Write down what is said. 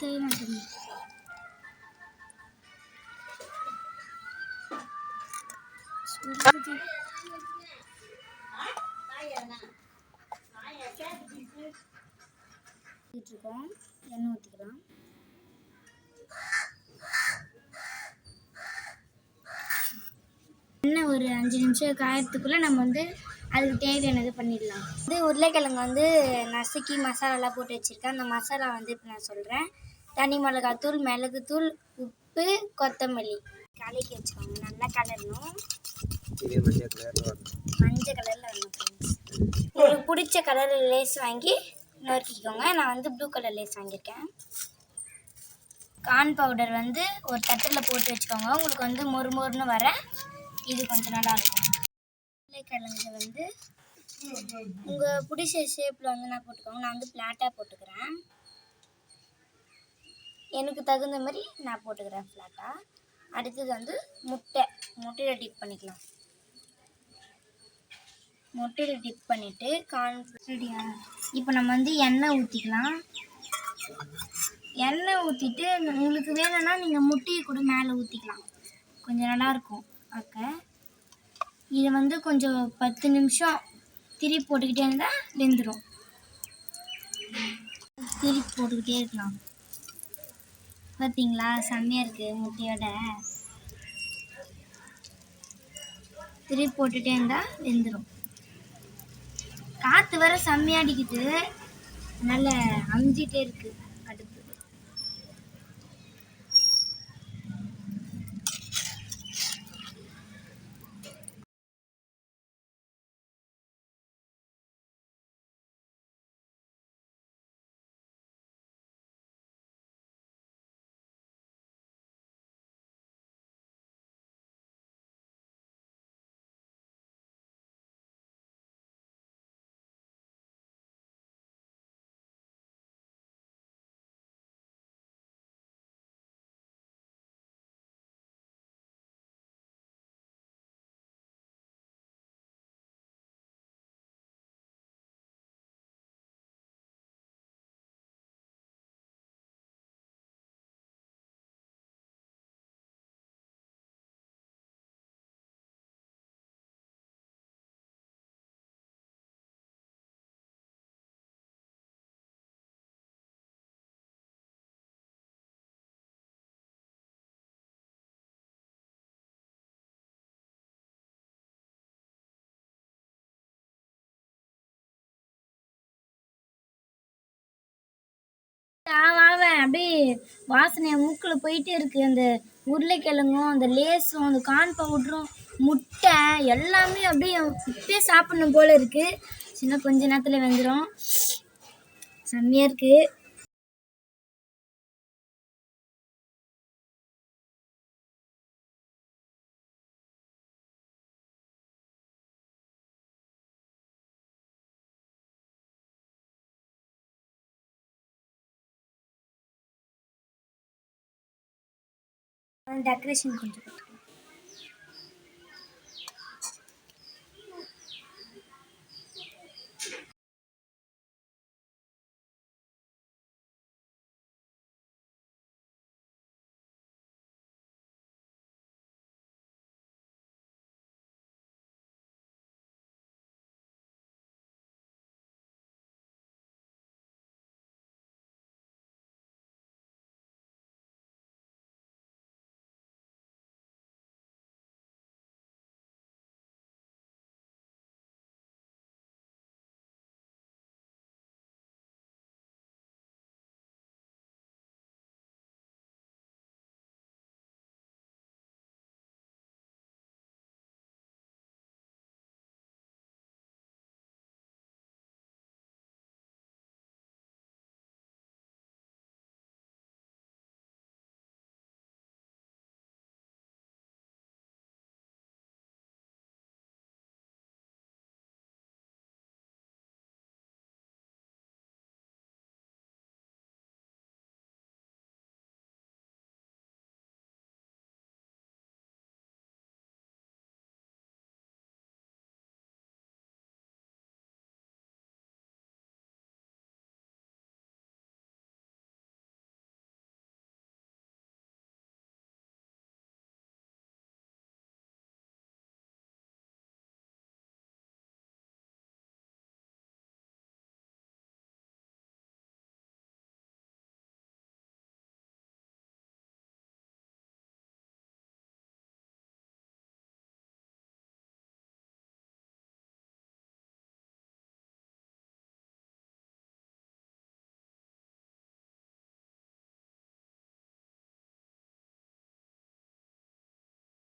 தெரிய மாட்டேங்குது. எண்ணெய் ஊற்றிக்கலாம். எண்ணெய் ஒரு 5 நிமிஷம் காயறதுக்குள்ளே நம்ம அதுக்கு தேவையானது பண்ணிடலாம். உருளைக்கிழங்கு நசுக்கி மசாலாலாம் போட்டு வச்சுருக்கேன். அந்த மசாலா இப்போ நான் சொல்கிறேன். தனி மிளகாத்தூள், மிளகுத்தூள், உப்பு, கொத்தமல்லி கலக்கி வச்சுக்கோங்க. நல்லா கலரணும். மஞ்சள் கலரில் வரணும் ஃப்ரெண்ட்ஸ். உங்களுக்கு பிடிச்ச கலரில் லேஸ் வாங்கி நறுக்கிக்கோங்க. நான் ப்ளூ கலர் லேஸ் வாங்கியிருக்கேன். கார்ன் பவுடர் ஒரு தட்டில் போட்டு வச்சுக்கோங்க. உங்களுக்கு மொறு மொறுன்னு வர இது கொஞ்சம் நல்லாயிருக்கும். உருளைக்கிழங்கு உங்கள் பிடிச்ச ஷேப்பில் நான் போட்டுக்கோங்க. நான் ஃப்ளாட்டாக போட்டுக்கிறேன். எனக்கு தகுந்த மாதிரி நான் போட்டுக்கிறேன் ஃப்ளாட்டாக. அடுத்தது முட்டையில் டிப் பண்ணிக்கலாம். முட்டையில் டிப் பண்ணிவிட்டு ரெடியா. இப்போ நம்ம எண்ணெய் ஊற்றிக்கலாம். எண்ணெய் ஊற்றிட்டு உங்களுக்கு வேணும்னா நீங்கள் முட்டையை கூட மேலே ஊற்றிக்கலாம். கொஞ்சம் நல்லாயிருக்கும் பார்க்க. இதை கொஞ்சம் 10 நிமிஷம் திருப்பி போட்டுக்கிட்டே இருந்தால் வெந்துடும். திருப்பி போட்டுக்கிட்டே இருக்கலாம். பார்த்தீங்களா, செம்மையாக இருக்குது. முட்டையோட திருப்பி போட்டுகிட்டே இருந்தால் வெந்துடும். காற்று வர செம்மையாக அடிக்குது. நல்ல அமிஞ்சிட்டே இருக்குது அடுப்பு. அப்படியே வாசனை மூக்கில் போயிட்டே இருக்குது. அந்த உருளைக்கிழங்கும், அந்த லேஸும், அந்த கார்ன் பவுடரும், முட்டை எல்லாமே அப்படியே இப்பயே சாப்பிடணும் போல் இருக்குது. சின்ன கொஞ்ச நேரத்தில் வெந்துடும். செம்மையாக இருக்குது. டெக்கரேஷன் கொஞ்சம்